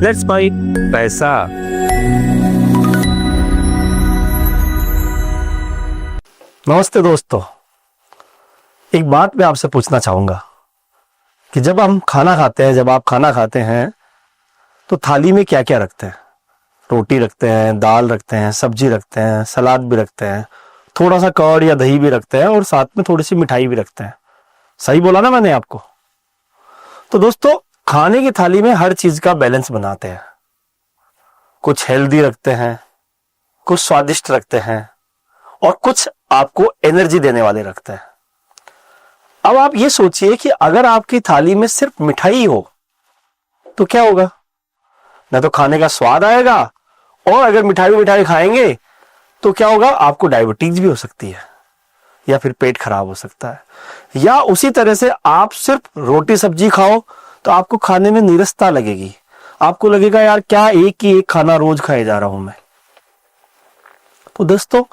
Let's buy पैसा। नमस्ते दोस्तों, एक बात मैं आपसे पूछना चाहूंगा कि जब हम खाना खाते हैं, जब आप खाना खाते हैं तो थाली में क्या क्या रखते हैं? रोटी रखते हैं, दाल रखते हैं, सब्जी रखते हैं, सलाद भी रखते हैं, थोड़ा सा कर्ड या दही भी रखते हैं और साथ में थोड़ी सी मिठाई भी रखते हैं। सही बोला ना मैंने आपको? तो दोस्तों, खाने की थाली में हर चीज का बैलेंस बनाते हैं। कुछ हेल्दी रखते हैं, कुछ स्वादिष्ट रखते हैं और कुछ आपको एनर्जी देने वाले रखते हैं। अब आप ये सोचिए कि अगर आपकी थाली में सिर्फ मिठाई हो तो क्या होगा? ना तो खाने का स्वाद आएगा, और अगर मिठाई खाएंगे तो क्या होगा? आपको डायबिटीज भी हो सकती है या फिर पेट खराब हो सकता है। या उसी तरह से आप सिर्फ रोटी सब्जी खाओ तो आपको खाने में नीरसता लगेगी, आपको लगेगा यार क्या एक ही एक खाना रोज खाए जा रहा हूं मैं। तो दोस्तों,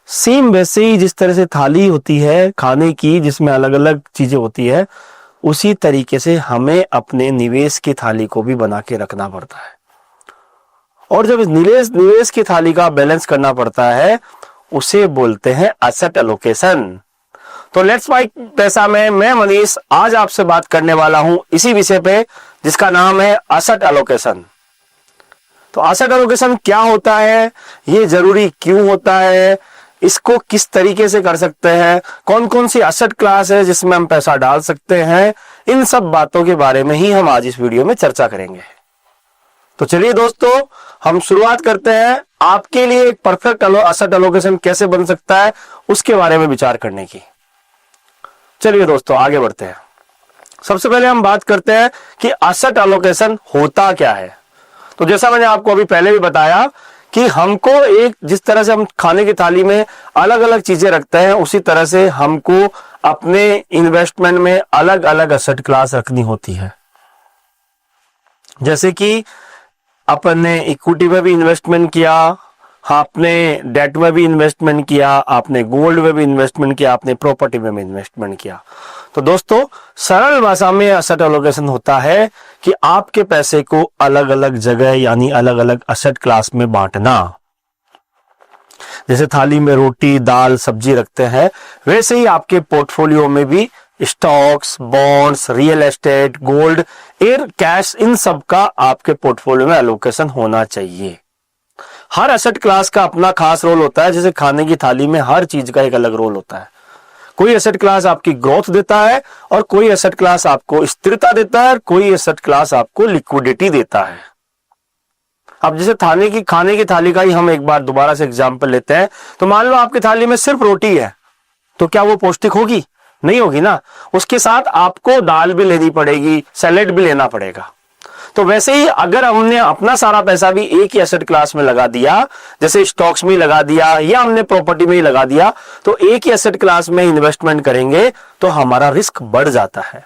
सेम वैसे ही जिस तरह से थाली होती है खाने की जिसमें अलग अलग चीजें होती है, उसी तरीके से हमें अपने निवेश की थाली को भी बना के रखना पड़ता है। और जब इस निवेश की थाली का बैलेंस करना पड़ता है, उसे बोलते हैं एसेट एलोकेशन। तो लेट्स बाय पैसा में मैं मनीष आज आपसे बात करने वाला हूं इसी विषय पे, जिसका नाम है एसेट एलोकेशन। तो एसेट एलोकेशन क्या होता है, ये जरूरी क्यों होता है, इसको किस तरीके से कर सकते हैं, कौन कौन सी एसेट क्लास है जिसमें हम पैसा डाल सकते हैं, इन सब बातों के बारे में ही हम आज इस वीडियो में चर्चा करेंगे। तो चलिए दोस्तों, हम शुरुआत करते हैं आपके लिए एक परफेक्ट एसेट एलोकेशन कैसे बन सकता है उसके बारे में विचार करने की। चलिए दोस्तों, आगे बढ़ते हैं। सबसे पहले हम बात करते हैं कि एसेट एलोकेशन होता क्या है। तो जैसा मैंने आपको अभी पहले भी बताया कि हमको एक जिस तरह से हम खाने की थाली में अलग अलग चीजें रखते हैं, उसी तरह से हमको अपने इन्वेस्टमेंट में अलग अलग एसेट क्लास रखनी होती है। जैसे कि अपन ने इक्विटी में भी इन्वेस्टमेंट किया, आपने डेट में भी इन्वेस्टमेंट किया, आपने गोल्ड में भी इन्वेस्टमेंट किया, आपने प्रॉपर्टी में भी इन्वेस्टमेंट किया। तो दोस्तों, सरल भाषा में एसेट एलोकेशन होता है कि आपके पैसे को अलग अलग जगह यानी अलग अलग एसेट क्लास में बांटना। जैसे थाली में रोटी दाल सब्जी रखते हैं, वैसे ही आपके पोर्टफोलियो में भी stocks, bonds, real estate, gold, air, cash, इन सब का आपके पोर्टफोलियो में एलोकेशन होना चाहिए। हर एसेट क्लास का अपना खास रोल होता है। जैसे खाने की थाली में हर चीज का एक अलग रोल होता है। कोई एसेट क्लास आपकी ग्रोथ देता है और कोई एसेट क्लास आपको स्थिरता देता है और कोई एसेट क्लास आपको लिक्विडिटी देता है। अब जैसे खाने की थाली का ही हम एक बार दोबारा से एग्जांपल लेते हैं। तो मान लो आपकी थाली में सिर्फ रोटी है, तो क्या वो पौष्टिक होगी? नहीं होगी ना। उसके साथ आपको दाल भी लेनी पड़ेगी, सैलेड भी लेना पड़ेगा। तो वैसे ही अगर हमने अपना सारा पैसा भी एक ही एसेट क्लास में लगा दिया, जैसे स्टॉक्स में लगा दिया या हमने प्रॉपर्टी में ही लगा दिया, तो एक ही एसेट क्लास में इन्वेस्टमेंट करेंगे तो हमारा रिस्क बढ़ जाता है।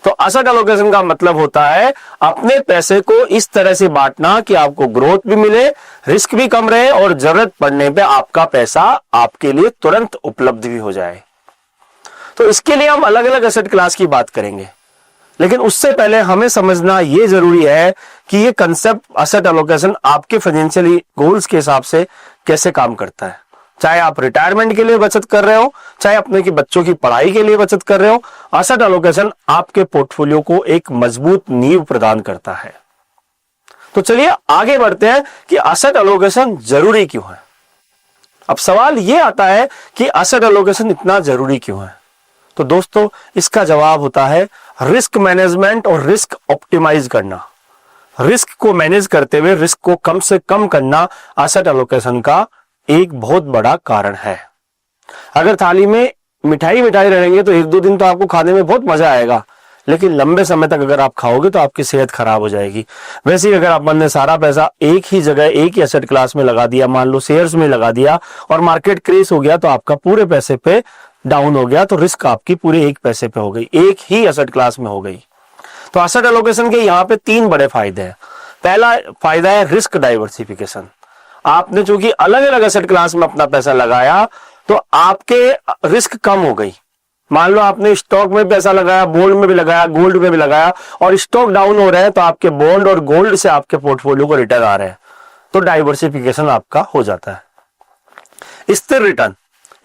तो एसेट एलोकेशन का मतलब होता है अपने पैसे को इस तरह से बांटना कि आपको ग्रोथ भी मिले, रिस्क भी कम रहे और जरूरत पड़ने पे आपका पैसा आपके लिए तुरंत उपलब्ध भी हो जाए। तो इसके लिए हम अलग अलग एसेट क्लास की बात करेंगे, लेकिन उससे पहले हमें समझना यह जरूरी है कि यह कंसेप्ट एसेट एलोकेशन आपके फाइनेंशियल गोल्स के हिसाब से कैसे काम करता है। चाहे आप रिटायरमेंट के लिए बचत कर रहे हो, चाहे अपने की बच्चों की पढ़ाई के लिए बचत कर रहे हो, एसेट एलोकेशन आपके पोर्टफोलियो को एक मजबूत नींव प्रदान करता है। तो चलिए आगे बढ़ते हैं कि एसेट एलोकेशन जरूरी क्यों है। अब सवाल यह आता है कि एसेट एलोकेशन इतना जरूरी क्यों है। तो दोस्तों, इसका जवाब होता है रिस्क मैनेजमेंट और रिस्क ऑप्टिमाइज करना। रिस्क को मैनेज करते हुए रिस्क को कम से कम करना एसेट एलोकेशन का एक बहुत बड़ा कारण है। अगर थाली में मिठाई रहेंगे तो एक दो दिन तो आपको खाने में बहुत मजा आएगा, लेकिन लंबे समय तक अगर आप खाओगे तो आपकी सेहत खराब हो जाएगी। वैसे ही अगर आपने सारा पैसा एक ही जगह एक ही एसेट क्लास में लगा दिया, मान लो शेयर्स में लगा दिया और मार्केट क्रेश हो गया, तो आपका पूरे पैसे पे डाउन हो गया, तो रिस्क आपकी पूरे एक पैसे पे हो गई, एक ही एसेट क्लास में हो गई। तो एसेट एलोकेशन के यहाँ पे तीन बड़े फायदे हैं। पहला फायदा है रिस्क डाइवर्सिफिकेशन। आपने चूंकि अलग अलग एसेट क्लास में अपना पैसा लगाया तो आपके रिस्क कम हो गई। मान लो आपने स्टॉक में पैसा लगाया, बॉन्ड में भी लगाया, गोल्ड में भी लगाया, और स्टॉक डाउन हो रहा है तो आपके बॉन्ड और गोल्ड से आपके पोर्टफोलियो को रिटर्न आ रहे हैं, तो डाइवर्सिफिकेशन आपका हो जाता है। स्थिर रिटर्न,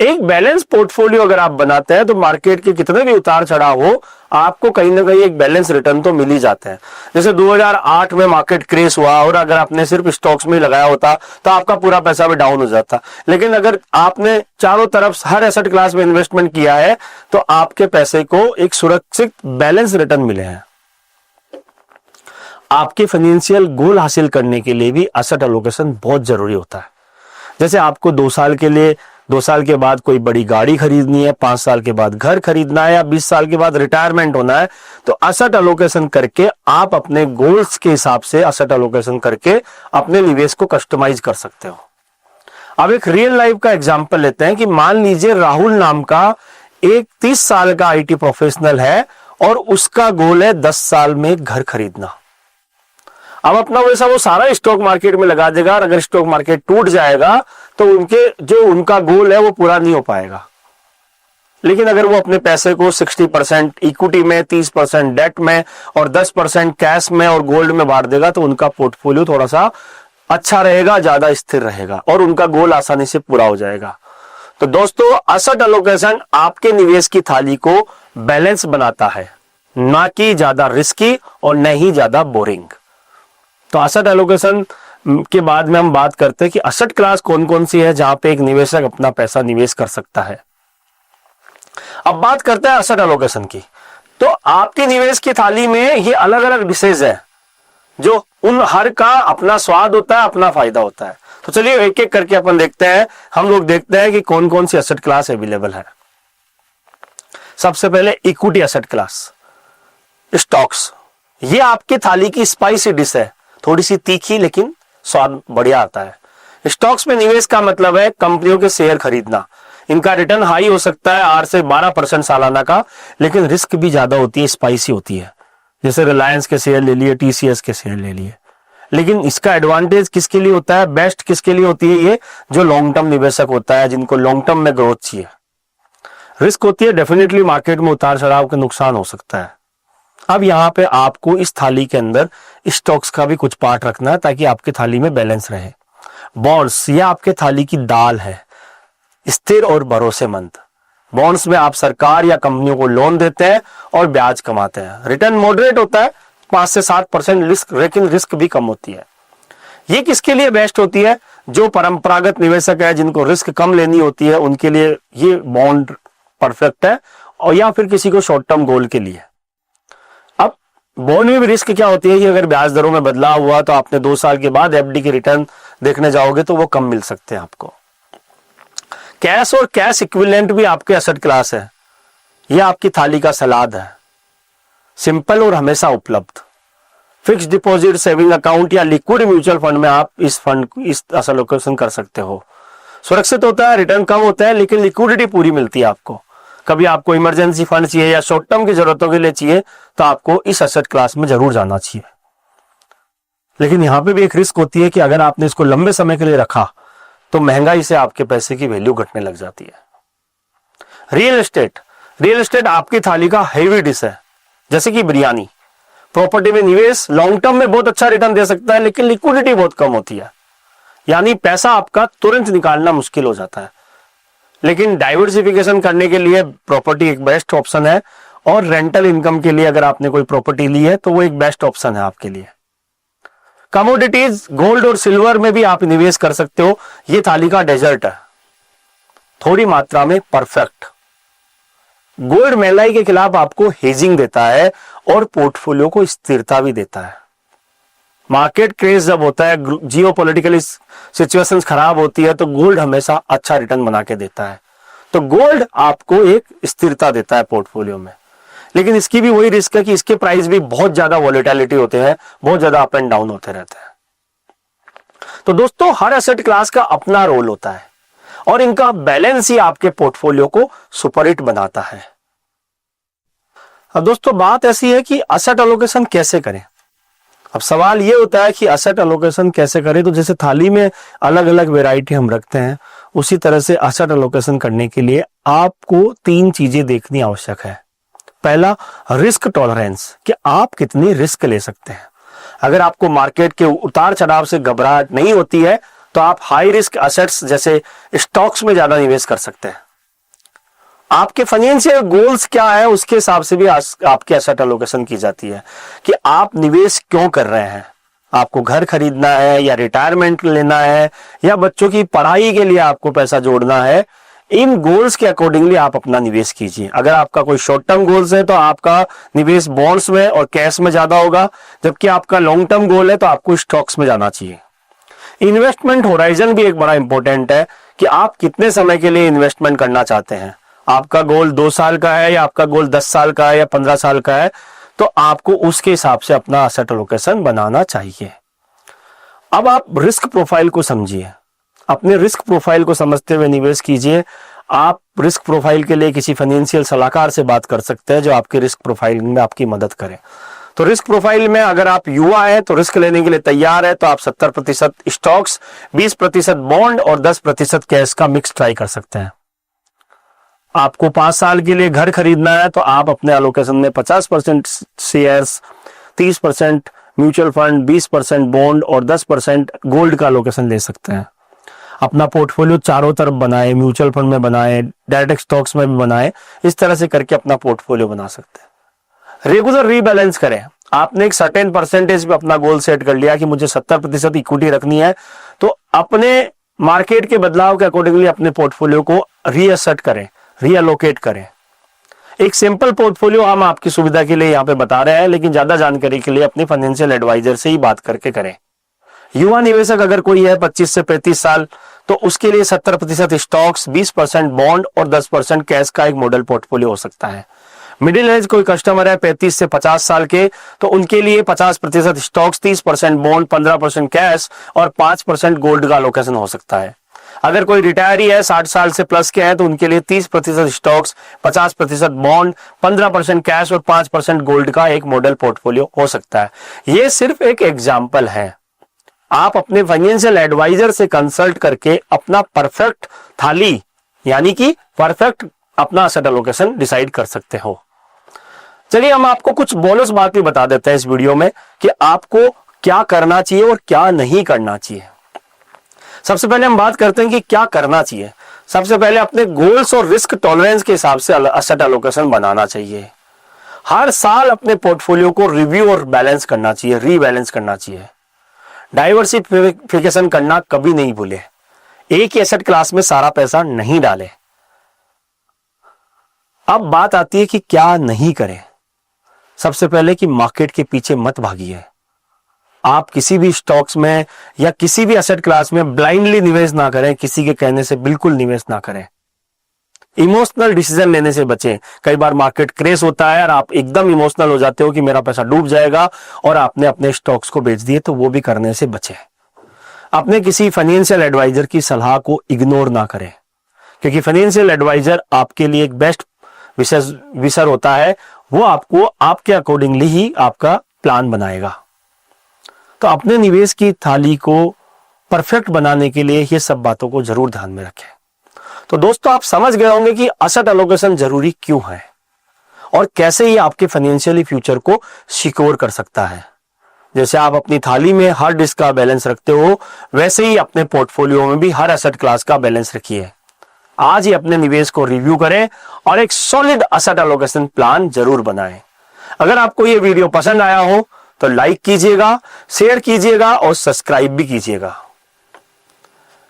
एक बैलेंस पोर्टफोलियो अगर आप बनाते हैं तो मार्केट के कितने भी उतार चढ़ाव हो, आपको कहीं ना कहीं एक बैलेंस रिटर्न तो मिल ही जाते हैं। जैसे 2008 में मार्केट क्रेश हुआ और अगर आपने सिर्फ स्टॉक्स में लगाया होता तो आपका पूरा पैसा भी डाउन हो जाता, लेकिन अगर आपने चारों तरफ हर एसेट क्लास में इन्वेस्टमेंट किया है तो आपके पैसे को एक सुरक्षित बैलेंस रिटर्न मिले हैं। आपके फाइनेंशियल गोल हासिल करने के लिए भी एसेट एलोकेशन बहुत जरूरी होता है। जैसे आपको 2 साल के लिए, 2 साल के बाद कोई बड़ी गाड़ी खरीदनी है, 5 साल के बाद घर खरीदना है, या 20 साल के बाद रिटायरमेंट होना है, तो एसेट एलोकेशन करके आप अपने गोल्स के हिसाब से एसेट एलोकेशन करके अपने निवेश को कस्टमाइज कर सकते हो। अब एक रियल लाइफ का एग्जांपल लेते हैं कि मान लीजिए राहुल नाम का एक 30 साल का आईटी प्रोफेशनल है और उसका गोल है 10 साल में घर खरीदना। अब अपना वैसा वो सारा स्टॉक मार्केट में लगा देगा और अगर स्टॉक मार्केट टूट जाएगा तो उनका गोल है वो पूरा नहीं हो पाएगा। लेकिन अगर वो अपने पैसे को 60% इक्विटी में, 30% डेट में और 10% कैश में और गोल्ड में बांट देगा तो उनका पोर्टफोलियो थोड़ा सा अच्छा रहेगा, ज्यादा स्थिर रहेगा और उनका गोल आसानी से पूरा हो जाएगा। तो दोस्तों, एसेट एलोकेशन आपके निवेश की थाली को बैलेंस बनाता है, ना कि ज्यादा रिस्की और न ही ज्यादा बोरिंग। तो एसेट एलोकेशन के बाद में हम बात करते हैं कि एसेट क्लास कौन कौन सी है जहां पे एक निवेशक अपना पैसा निवेश कर सकता है। अब बात करते हैं एसेट एलोकेशन की। तो आपके निवेश की थाली में ये अलग अलग डिशेज है जो उन हर का अपना स्वाद होता है, अपना फायदा होता है। तो चलिए एक एक करके अपन देखते हैं, हम लोग देखते हैं कि कौन कौन सी एसेट क्लास अवेलेबल है। सबसे पहले इक्विटी एसेट क्लास, स्टॉक्स। ये आपकी थाली की स्पाइसी डिश है, थोड़ी सी तीखी लेकिन स्वाद बढ़िया आता है। स्टॉक्स में निवेश का मतलब है कंपनियों के शेयर खरीदना। इनका रिटर्न हाई हो सकता है 8 से 12% सालाना का, लेकिन रिस्क भी ज्यादा होती है, स्पाइसी होती है। जैसे रिलायंस के शेयर ले लिए, टीसीएस के शेयर ले लिए। लेकिन इसका एडवांटेज किसके लिए होता है, बेस्ट किसके लिए होती है, ये जो लॉन्ग टर्म निवेशक होता है, जिनको लॉन्ग टर्म में ग्रोथ चाहिए। रिस्क होती है डेफिनेटली, मार्केट में उतार चढ़ाव का नुकसान हो सकता है। अब यहां पे आपको इस थाली के अंदर स्टॉक्स का भी कुछ पार्ट रखना है ताकि आपकी थाली में बैलेंस रहे। बॉन्ड्स, ये आपके थाली की दाल है, स्थिर और भरोसेमंद। बॉन्ड्स में आप सरकार या कंपनियों को लोन देते हैं और ब्याज कमाते हैं। रिटर्न मॉडरेट होता है, 5 से 7% रिस्क, लेकिन रिस्क भी कम होती है। ये किसके लिए बेस्ट होती है, जो परंपरागत निवेशक है, जिनको रिस्क कम लेनी होती है, उनके लिए ये बॉन्ड परफेक्ट है, और या फिर किसी को शॉर्ट टर्म गोल के लिए। अब बॉन्ड में भी रिस्क क्या होती है कि अगर ब्याज दरों में बदलाव हुआ तो आपने 2 साल के बाद एफडी की रिटर्न देखने जाओगे तो वो कम मिल सकते हैं आपको। कैश और कैश इक्विवेलेंट भी आपके एसेट क्लास है। यह आपकी थाली का सलाद है, सिंपल और हमेशा उपलब्ध। फिक्स डिपॉजिट, सेविंग अकाउंट या लिक्विड म्यूचुअल फंड में आप इस एलोकेशन कर सकते हो। सुरक्षित होता है, रिटर्न कम होता है, लेकिन लिक्विडिटी पूरी मिलती है आपको। कभी आपको इमरजेंसी फंड चाहिए या शॉर्ट टर्म की जरूरतों के लिए चाहिए तो आपको इस एसेट क्लास में जरूर जाना चाहिए। लेकिन यहां पे भी एक रिस्क होती है कि अगर आपने इसको लंबे समय के लिए रखा तो महंगाई से आपके पैसे की वैल्यू घटने लग जाती है। रियल एस्टेट, रियल एस्टेट आपकी थाली का हेवी डिश है, जैसे कि बिरयानी। प्रॉपर्टी में निवेश लॉन्ग टर्म में बहुत अच्छा रिटर्न दे सकता है, लेकिन लिक्विडिटी बहुत कम होती है, यानी पैसा आपका तुरंत निकालना मुश्किल हो जाता है। लेकिन डाइवर्सिफिकेशन करने के लिए प्रॉपर्टी एक बेस्ट ऑप्शन है, और रेंटल इनकम के लिए अगर आपने कोई प्रॉपर्टी ली है तो वो एक बेस्ट ऑप्शन है आपके लिए। कमोडिटीज, गोल्ड और सिल्वर में भी आप निवेश कर सकते हो। ये थाली का डेजर्ट है, थोड़ी मात्रा में परफेक्ट। गोल्ड महंगाई के खिलाफ आपको हेजिंग देता है और पोर्टफोलियो को स्थिरता भी देता है। मार्केट क्रेज जब होता है, जियोपॉलिटिकल सिचुएशंस खराब होती है, तो गोल्ड हमेशा अच्छा रिटर्न बना के देता है। तो गोल्ड आपको एक स्थिरता देता है पोर्टफोलियो में। लेकिन इसकी भी वही रिस्क है कि इसके प्राइस भी बहुत ज्यादा वॉलेटिलिटी होते हैं, बहुत ज्यादा अप एंड डाउन होते रहते हैं। तो दोस्तों, हर एसेट क्लास का अपना रोल होता है और इनका बैलेंस ही आपके पोर्टफोलियो को सुपर हिट बनाता है। अब दोस्तों, बात ऐसी है कि एसेट एलोकेशन कैसे करें। अब सवाल ये होता है कि एसेट एलोकेशन कैसे करें। तो जैसे थाली में अलग अलग वैरायटी हम रखते हैं, उसी तरह से एसेट एलोकेशन करने के लिए आपको 3 चीजें देखनी आवश्यक है। पहला, रिस्क टॉलरेंस, कि आप कितनी रिस्क ले सकते हैं। अगर आपको मार्केट के उतार चढ़ाव से घबराहट नहीं होती है तो आप हाई रिस्क एसेट्स जैसे स्टॉक्स में ज्यादा निवेश कर सकते हैं। आपके फाइनेंशियल गोल्स क्या है उसके हिसाब से भी आपकी एसेट एलोकेशन की जाती है कि आप निवेश क्यों कर रहे हैं। आपको घर खरीदना है या रिटायरमेंट लेना है या बच्चों की पढ़ाई के लिए आपको पैसा जोड़ना है, इन गोल्स के अकॉर्डिंगली आप अपना निवेश कीजिए। अगर आपका कोई शॉर्ट टर्म गोल्स है तो आपका निवेश बॉन्ड्स में और कैश में ज्यादा होगा, जबकि आपका लॉन्ग टर्म गोल है तो आपको स्टॉक्स में जाना चाहिए। इन्वेस्टमेंट होराइजन भी एक बड़ा इंपॉर्टेंट है कि आप कितने समय के लिए इन्वेस्टमेंट करना चाहते हैं। आपका गोल 2 साल का है या आपका गोल 10 साल का है या 15 साल का है, तो आपको उसके हिसाब से अपना एसेट एलोकेशन बनाना चाहिए। अब आप रिस्क प्रोफाइल को समझिए, अपने रिस्क प्रोफाइल को समझते हुए निवेश कीजिए। आप रिस्क प्रोफाइल के लिए किसी फाइनेंशियल सलाहकार से बात कर सकते हैं जो आपके रिस्क प्रोफाइल में आपकी मदद करे। तो रिस्क प्रोफाइल में अगर आप युवा है तो रिस्क लेने के लिए तैयार है तो आप 70% स्टॉक्स, 20% बॉन्ड और 10% कैश का मिक्स ट्राई कर सकते हैं। आपको 5 साल के लिए घर खरीदना है तो आप अपने एलोकेशन में 50% शेयर्स, 30% म्यूचुअल फंड, 20% बॉन्ड और 10% गोल्ड का एलोकेशन ले सकते हैं। अपना पोर्टफोलियो चारों तरफ बनाए, म्यूचुअल फंड में बनाए, डायरेक्ट स्टॉक्स में भी बनाए, इस तरह से करके अपना पोर्टफोलियो बना सकते हैं। रेगुलर रीबैलेंस करें। आपने एक सर्टेन परसेंटेज पे अपना गोल सेट कर लिया कि मुझे 70% इक्विटी रखनी है, तो अपने मार्केट के बदलाव के अकॉर्डिंगली अपने पोर्टफोलियो को रीअसेट करें, रीअलोकेट करें। एक सिंपल पोर्टफोलियो हम आपकी सुविधा के लिए यहाँ पे बता रहे हैं, लेकिन ज्यादा जानकारी के लिए अपने फाइनेंशियल एडवाइजर से ही बात करके करें। युवा निवेशक अगर कोई है 25 से 35 साल, तो उसके लिए 70% स्टॉक्स, 20% बॉन्ड और 10% कैश का एक मॉडल पोर्टफोलियो हो सकता है। मिडिल एज कोई कस्टमर है 35 से 50 साल के, तो उनके लिए 50% स्टॉक्स, 30% बॉन्ड, 15% कैश और 5% गोल्ड का एलोकेशन हो सकता है। अगर कोई रिटायरी है 60 साल से प्लस के हैं तो उनके लिए 30% स्टॉक्स, 50% बॉन्ड, 15% कैश और 5% गोल्ड का एक मॉडल पोर्टफोलियो हो सकता है। ये सिर्फ एक एग्जाम्पल है। आप अपने फाइनेंशियल एडवाइजर से कंसल्ट करके अपना परफेक्ट थाली यानी कि परफेक्ट अपना एसेट एलोकेशन डिसाइड कर सकते हो। चलिए हम आपको कुछ बोनस बात भी बता देते हैं इस वीडियो में कि आपको क्या करना चाहिए और क्या नहीं करना चाहिए। सबसे पहले हम बात करते हैं कि क्या करना चाहिए। सबसे पहले अपने गोल्स और रिस्क टॉलरेंस के हिसाब से एसेट एलोकेशन बनाना चाहिए। हर साल अपने पोर्टफोलियो को रिव्यू और बैलेंस करना चाहिए, रीबैलेंस करना चाहिए। डाइवर्सिफिकेशन करना कभी नहीं भूले। एक ही एसेट क्लास में सारा पैसा नहीं डालें। अब बात आती है कि क्या नहीं करें। सबसे पहले कि मार्केट के पीछे मत भागिए। आप किसी भी स्टॉक्स में या किसी भी एसेट क्लास में ब्लाइंडली निवेश ना करें, किसी के कहने से बिल्कुल निवेश ना करें। इमोशनल डिसीजन लेने से बचें। कई बार मार्केट क्रेश होता है और आप एकदम इमोशनल हो जाते हो कि मेरा पैसा डूब जाएगा और आपने अपने स्टॉक्स को बेच दिए, तो वो भी करने से बचें। अपने किसी फाइनेंशियल एडवाइजर की सलाह को इग्नोर ना करें, क्योंकि फाइनेंशियल एडवाइजर आपके लिए एक बेस्ट विशर होता है। वो आपको आपके अकॉर्डिंगली ही आपका प्लान बनाएगा। तो अपने निवेश की थाली को परफेक्ट बनाने के लिए ये सब बातों को जरूर ध्यान में रखें। तो दोस्तों, आप समझ गए होंगे कि एसेट एलोकेशन जरूरी क्यों है और कैसे ये आपके फाइनेंशियली फ्यूचर को सिक्योर कर सकता है। जैसे आप अपनी थाली में हर डिश का बैलेंस रखते हो, वैसे ही अपने पोर्टफोलियो में भी हर एसेट क्लास का बैलेंस रखिए। आज ही अपने निवेश को रिव्यू करें और एक सॉलिड एसेट एलोकेशन प्लान जरूर बनाएं। अगर आपको ये वीडियो पसंद आया हो तो लाइक कीजिएगा, शेयर कीजिएगा और सब्सक्राइब भी कीजिएगा।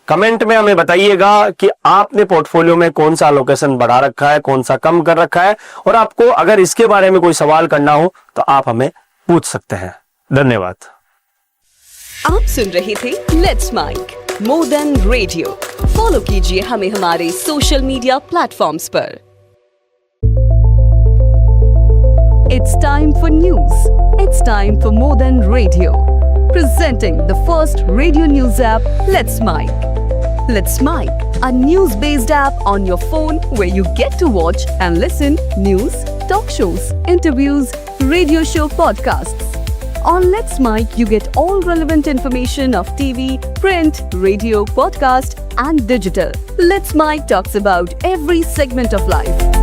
कमेंट में हमें बताइएगा कि आपने पोर्टफोलियो में कौन सा एलोकेशन बढ़ा रखा है, कौन सा कम कर रखा है, और आपको अगर इसके बारे में कोई सवाल करना हो तो आप हमें पूछ सकते हैं। धन्यवाद। आप सुन रहे थे let's mike more than radio. Follow कीजिए हमें हमारे सोशल मीडिया प्लेटफॉर्म्स पर। It's time for news. It's time for More Than Radio. Presenting the first radio news app, Let's Mic. Let's Mic, a news-based app on your phone where you get to watch and listen news, talk shows, interviews, radio show podcasts. On Let's Mic, you get all relevant information of TV, print, radio, podcast, and digital. Let's Mic talks about every segment of life.